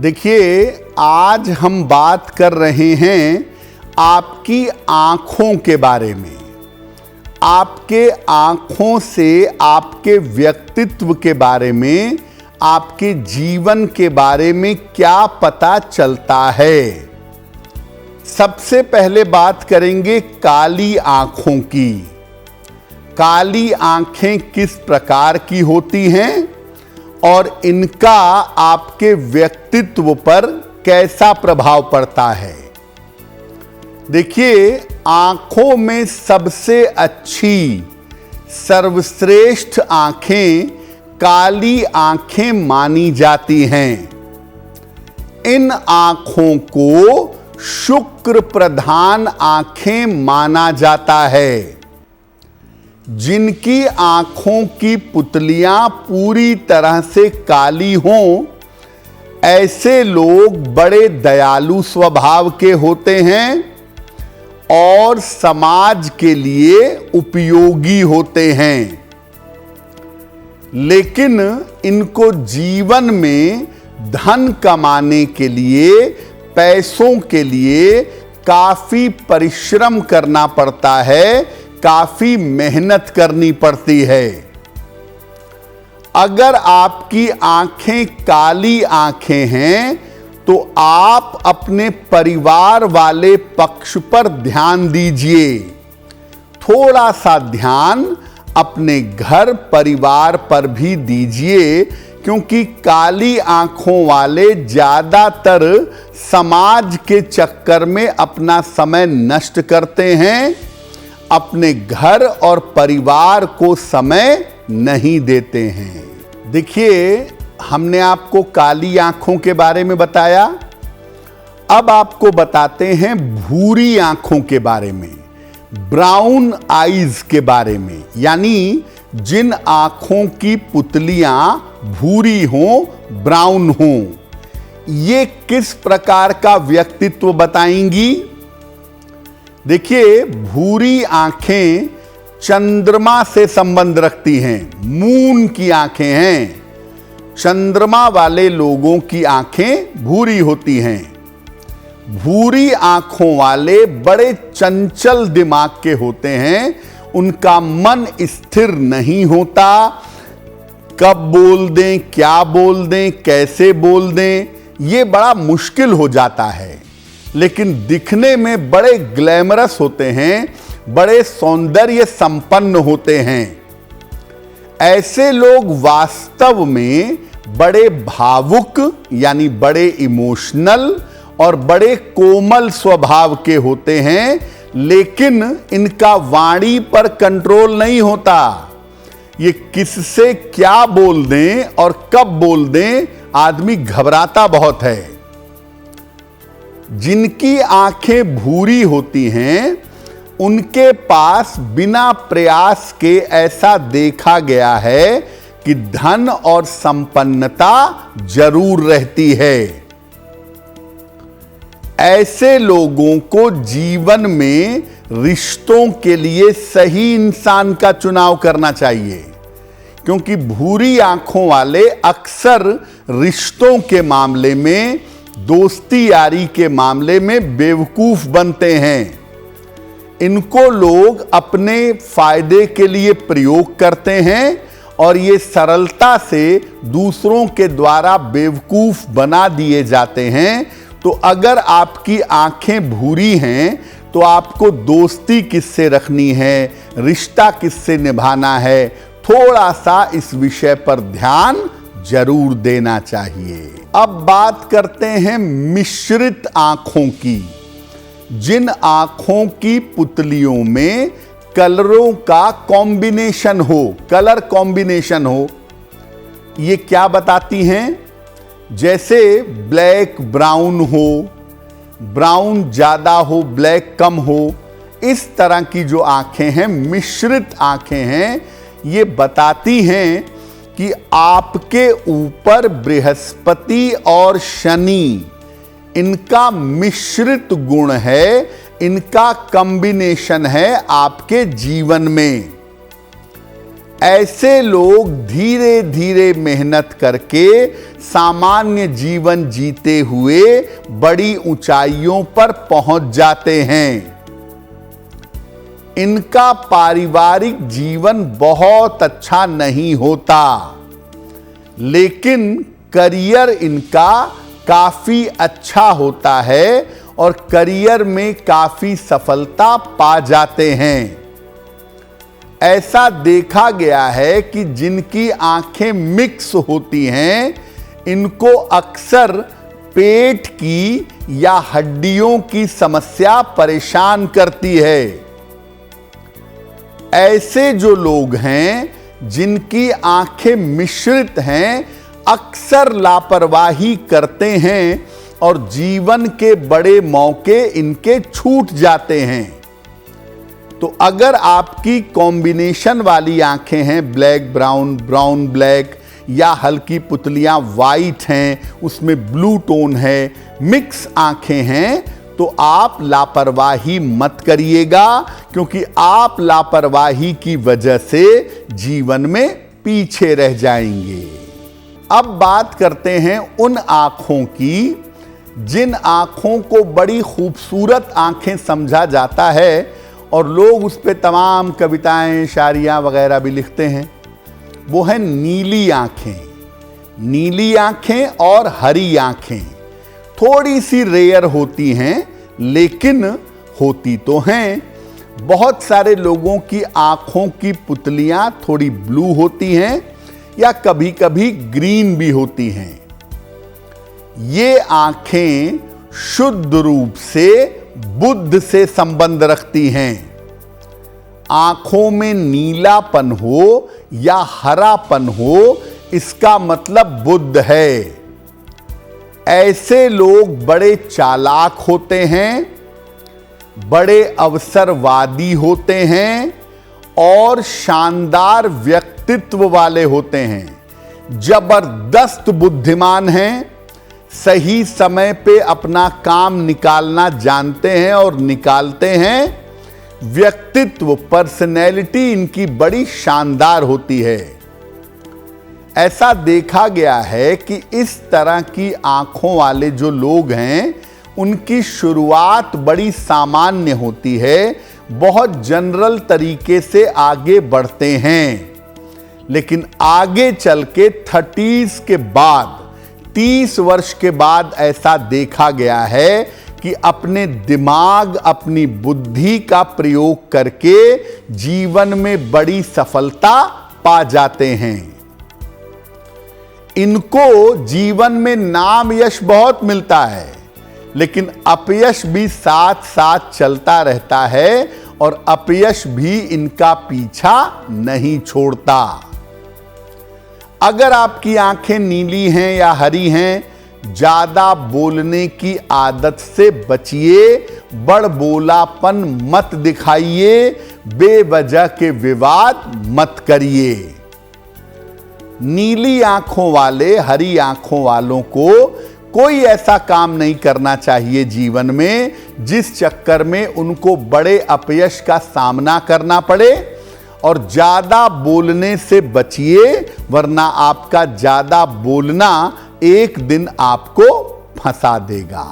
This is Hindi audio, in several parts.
देखिए, आज हम बात कर रहे हैं आपकी आंखों के बारे में। आपके आंखों से आपके व्यक्तित्व के बारे में, आपके जीवन के बारे में क्या पता चलता है। सबसे पहले बात करेंगे काली आंखों की। काली आंखें किस प्रकार की होती हैं और इनका आपके व्यक्तित्व पर कैसा प्रभाव पड़ता है। देखिए, आंखों में सबसे अच्छी, सर्वश्रेष्ठ आंखें काली आंखें मानी जाती हैं। इन आंखों को शुक्र प्रधान आंखें माना जाता है। जिनकी आंखों की पुतलियां पूरी तरह से काली हों, ऐसे लोग बड़े दयालु स्वभाव के होते हैं और समाज के लिए उपयोगी होते हैं। लेकिन इनको जीवन में धन कमाने के लिए, पैसों के लिए काफी परिश्रम करना पड़ता है, काफी मेहनत करनी पड़ती है। अगर आपकी आंखें काली आंखें हैं तो आप अपने परिवार वाले पक्ष पर ध्यान दीजिए। थोड़ा सा ध्यान अपने घर परिवार पर भी दीजिए, क्योंकि काली आंखों वाले ज्यादातर समाज के चक्कर में अपना समय नष्ट करते हैं, अपने घर और परिवार को समय नहीं देते हैं। देखिए, हमने आपको काली आंखों के बारे में बताया। अब आपको बताते हैं भूरी आंखों के बारे में, ब्राउन आईज के बारे में, यानी जिन आंखों की पुतलियां भूरी हों, ब्राउन हों। ये किस प्रकार का व्यक्तित्व बताएंगी। देखिए, भूरी आंखें चंद्रमा से संबंध रखती हैं, मून की आंखें हैं। चंद्रमा वाले लोगों की आंखें भूरी होती हैं। भूरी आंखों वाले बड़े चंचल दिमाग के होते हैं। उनका मन स्थिर नहीं होता। कब बोल दें, क्या बोल दें, कैसे बोल दें, ये बड़ा मुश्किल हो जाता है। लेकिन दिखने में बड़े ग्लैमरस होते हैं, बड़े सौंदर्य संपन्न होते हैं। ऐसे लोग वास्तव में बड़े भावुक, यानी बड़े इमोशनल और बड़े कोमल स्वभाव के होते हैं, लेकिन इनका वाणी पर कंट्रोल नहीं होता। ये किससे क्या बोल दें और कब बोल दें, आदमी घबराता बहुत है। जिनकी आंखें भूरी होती हैं, उनके पास बिना प्रयास के ऐसा देखा गया है कि धन और संपन्नता जरूर रहती है। ऐसे लोगों को जीवन में रिश्तों के लिए सही इंसान का चुनाव करना चाहिए, क्योंकि भूरी आंखों वाले अक्सर रिश्तों के मामले में, दोस्ती यारी के मामले में बेवकूफ बनते हैं। इनको लोग अपने फायदे के लिए प्रयोग करते हैं और ये सरलता से दूसरों के द्वारा बेवकूफ बना दिए जाते हैं। तो अगर आपकी आंखें भूरी हैं तो आपको दोस्ती किससे रखनी है, रिश्ता किससे निभाना है, थोड़ा सा इस विषय पर ध्यान जरूर देना चाहिए। अब बात करते हैं मिश्रित आंखों की। जिन आंखों की पुतलियों में कलरों का कॉम्बिनेशन हो, कलर कॉम्बिनेशन हो, ये क्या बताती हैं। जैसे ब्लैक ब्राउन हो, ब्राउन ज्यादा हो, ब्लैक कम हो, इस तरह की जो आंखें हैं, मिश्रित आंखें हैं, ये बताती हैं कि आपके ऊपर बृहस्पति और शनि, इनका मिश्रित गुण है, इनका कॉम्बिनेशन है आपके जीवन में। ऐसे लोग धीरे धीरे मेहनत करके सामान्य जीवन जीते हुए बड़ी ऊंचाइयों पर पहुंच जाते हैं। इनका पारिवारिक जीवन बहुत अच्छा नहीं होता, लेकिन करियर इनका काफी अच्छा होता है और करियर में काफी सफलता पा जाते हैं। ऐसा देखा गया है कि जिनकी आंखें मिक्स होती हैं, इनको अक्सर पेट की या हड्डियों की समस्या परेशान करती है। ऐसे जो लोग हैं जिनकी आंखें मिश्रित हैं, अक्सर लापरवाही करते हैं और जीवन के बड़े मौके इनके छूट जाते हैं। तो अगर आपकी कॉम्बिनेशन वाली आंखें हैं, ब्लैक ब्राउन, ब्राउन ब्लैक, या हल्की पुतलियां वाइट हैं, उसमें ब्लू टोन है, मिक्स आंखें हैं, तो आप लापरवाही मत करिएगा, क्योंकि आप लापरवाही की वजह से जीवन में पीछे रह जाएंगे। अब बात करते हैं उन आंखों की जिन आंखों को बड़ी खूबसूरत आंखें समझा जाता है और लोग उस पे तमाम कविताएं, शायरियां वगैरह भी लिखते हैं। वो है नीली आंखें। नीली आंखें और हरी आंखें थोड़ी सी रेयर होती हैं, लेकिन होती तो हैं। बहुत सारे लोगों की आंखों की पुतलियां थोड़ी ब्लू होती हैं या कभी कभी ग्रीन भी होती हैं। ये आंखें शुद्ध रूप से बुद्ध से संबंध रखती हैं। आंखों में नीलापन हो या हरापन हो, इसका मतलब बुद्ध है। ऐसे लोग बड़े चालाक होते हैं, बड़े अवसरवादी होते हैं और शानदार व्यक्तित्व वाले होते हैं। जबरदस्त बुद्धिमान हैं, सही समय पे अपना काम निकालना जानते हैं और निकालते हैं। व्यक्तित्व, पर्सनैलिटी इनकी बड़ी शानदार होती है। ऐसा देखा गया है कि इस तरह की आंखों वाले जो लोग हैं, उनकी शुरुआत बड़ी सामान्य होती है, बहुत जनरल तरीके से आगे बढ़ते हैं, लेकिन आगे चल के 30s के बाद, 30 वर्ष के बाद ऐसा देखा गया है कि अपने दिमाग, अपनी बुद्धि का प्रयोग करके जीवन में बड़ी सफलता पा जाते हैं। इनको जीवन में नाम यश बहुत मिलता है, लेकिन अपयश भी साथ साथ चलता रहता है और अपयश भी इनका पीछा नहीं छोड़ता। अगर आपकी आंखें नीली हैं या हरी हैं, ज्यादा बोलने की आदत से बचिए, बड़बोलापन मत दिखाइए, बेवजह के विवाद मत करिए। नीली आंखों वाले, हरी आंखों वालों को कोई ऐसा काम नहीं करना चाहिए जीवन में जिस चक्कर में उनको बड़े अपयश का सामना करना पड़े। और ज्यादा बोलने से बचिए, वरना आपका ज्यादा बोलना एक दिन आपको फंसा देगा।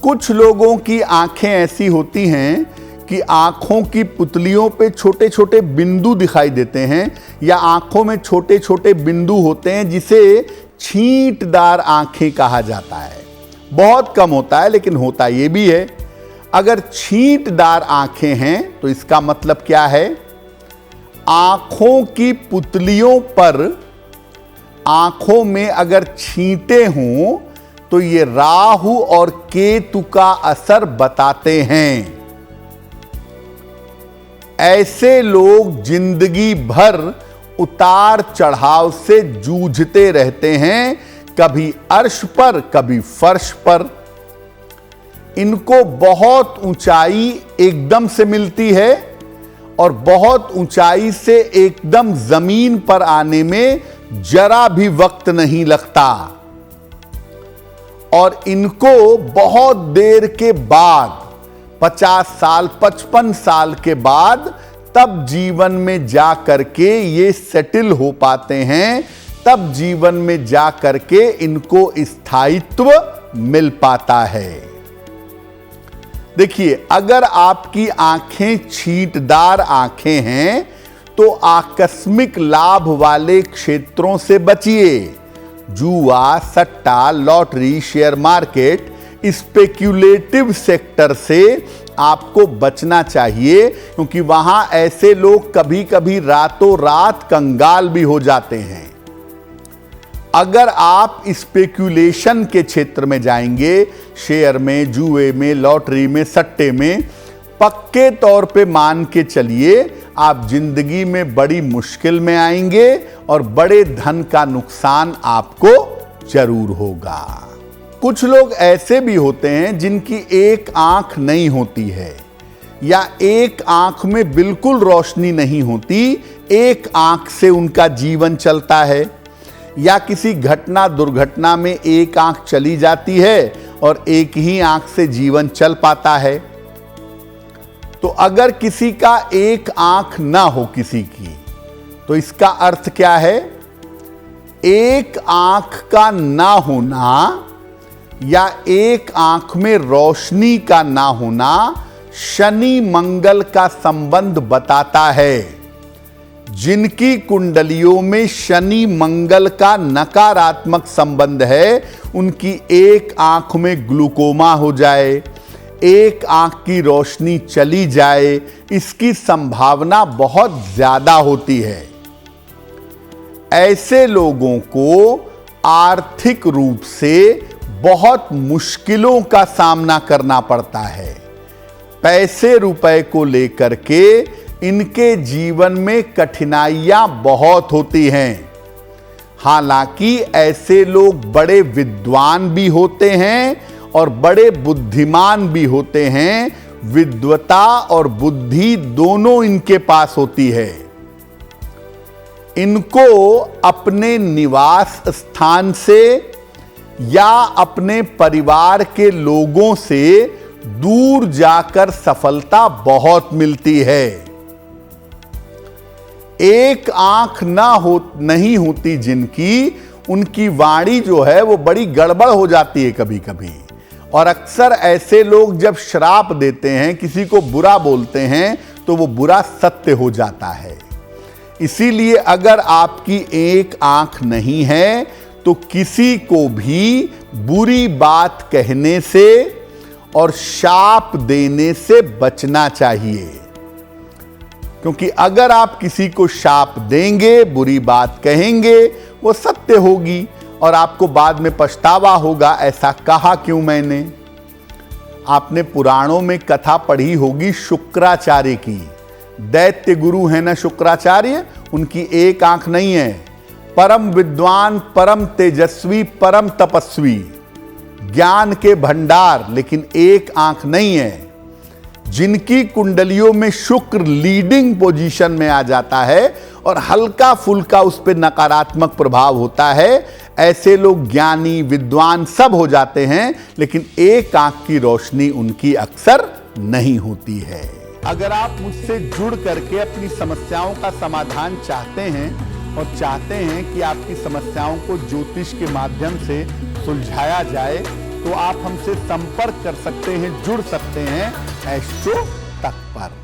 कुछ लोगों की आंखें ऐसी होती हैं कि आंखों की पुतलियों पे छोटे छोटे बिंदु दिखाई देते हैं, या आंखों में छोटे छोटे बिंदु होते हैं, जिसे छींटदार आंखें कहा जाता है। बहुत कम होता है, लेकिन होता ये भी है। अगर छींटदार आंखें हैं तो इसका मतलब क्या है? आंखों की पुतलियों पर, आंखों में अगर छींटे हों तो ये राहु और केतु का असर बताते हैं। ऐसे लोग जिंदगी भर उतार चढ़ाव से जूझते रहते हैं, कभी अर्श पर, कभी फर्श पर। इनको बहुत ऊंचाई एकदम से मिलती है और बहुत ऊंचाई से एकदम जमीन पर आने में जरा भी वक्त नहीं लगता। और इनको बहुत देर के बाद, 50 साल, 55 साल के बाद, तब जीवन में जा करके ये सेटल हो पाते हैं, तब जीवन में जा करके इनको स्थायित्व मिल पाता है। देखिए, अगर आपकी आंखें छींटदार आंखें हैं तो आकस्मिक लाभ वाले क्षेत्रों से बचिए। जुआ, सट्टा, lottery, share market, speculative sector से आपको बचना चाहिए, क्योंकि वहां ऐसे लोग कभी कभी रातों रात कंगाल भी हो जाते हैं। अगर आप स्पेक्युलेशन के क्षेत्र में जाएंगे, शेयर में, जुए में, लॉटरी में, सट्टे में, पक्के तौर पे मान के चलिए आप जिंदगी में बड़ी मुश्किल में आएंगे और बड़े धन का नुकसान आपको जरूर होगा। कुछ लोग ऐसे भी होते हैं जिनकी एक आंख नहीं होती है, या एक आंख में बिल्कुल रोशनी नहीं होती, एक आंख से उनका जीवन चलता है, या किसी घटना दुर्घटना में एक आंख चली जाती है और एक ही आंख से जीवन चल पाता है। तो अगर किसी का एक आंख ना हो किसी की, तो इसका अर्थ क्या है? एक आंख का ना होना या एक आंख में रोशनी का ना होना शनि मंगल का संबंध बताता है। जिनकी कुंडलियों में शनि मंगल का नकारात्मक संबंध है, उनकी एक आंख में ग्लूकोमा हो जाए, एक आंख की रोशनी चली जाए, इसकी संभावना बहुत ज्यादा होती है। ऐसे लोगों को आर्थिक रूप से बहुत मुश्किलों का सामना करना पड़ता है। पैसे रुपए को लेकर के इनके जीवन में कठिनाइयां बहुत होती हैं। हालांकि ऐसे लोग बड़े विद्वान भी होते हैं और बड़े बुद्धिमान भी होते हैं। विद्वता और बुद्धि दोनों इनके पास होती है। इनको अपने निवास स्थान से या अपने परिवार के लोगों से दूर जाकर सफलता बहुत मिलती है। एक आंख नहीं होती जिनकी, उनकी वाणी जो है वो बड़ी गड़बड़ हो जाती है कभी कभी। और अक्सर ऐसे लोग जब श्राप देते हैं, किसी को बुरा बोलते हैं, तो वो बुरा सत्य हो जाता है। इसीलिए अगर आपकी एक आंख नहीं है तो किसी को भी बुरी बात कहने से और शाप देने से बचना चाहिए। क्योंकि अगर आप किसी को शाप देंगे, बुरी बात कहेंगे, वो सत्य होगी और आपको बाद में पछतावा होगा, ऐसा कहा क्यों मैंने। आपने पुराणों में कथा पढ़ी होगी शुक्राचार्य की। दैत्य गुरु है ना शुक्राचार्य, उनकी एक आंख नहीं है। परम विद्वान, परम तेजस्वी, परम तपस्वी, ज्ञान के भंडार, लेकिन एक आंख नहीं है। जिनकी कुंडलियों में शुक्र लीडिंग पोजीशन में आ जाता है और हल्का फुल्का उस पर नकारात्मक प्रभाव होता है, ऐसे लोग ज्ञानी, विद्वान सब हो जाते हैं, लेकिन एक आंख की रोशनी उनकी अक्सर नहीं होती है। अगर आप मुझसे जुड़ करके अपनी समस्याओं का समाधान चाहते हैं और चाहते हैं कि आपकी समस्याओं को ज्योतिष के माध्यम से सुलझाया जाए, तो आप हमसे संपर्क कर सकते हैं, जुड़ सकते हैं एस्ट्रो तक पर।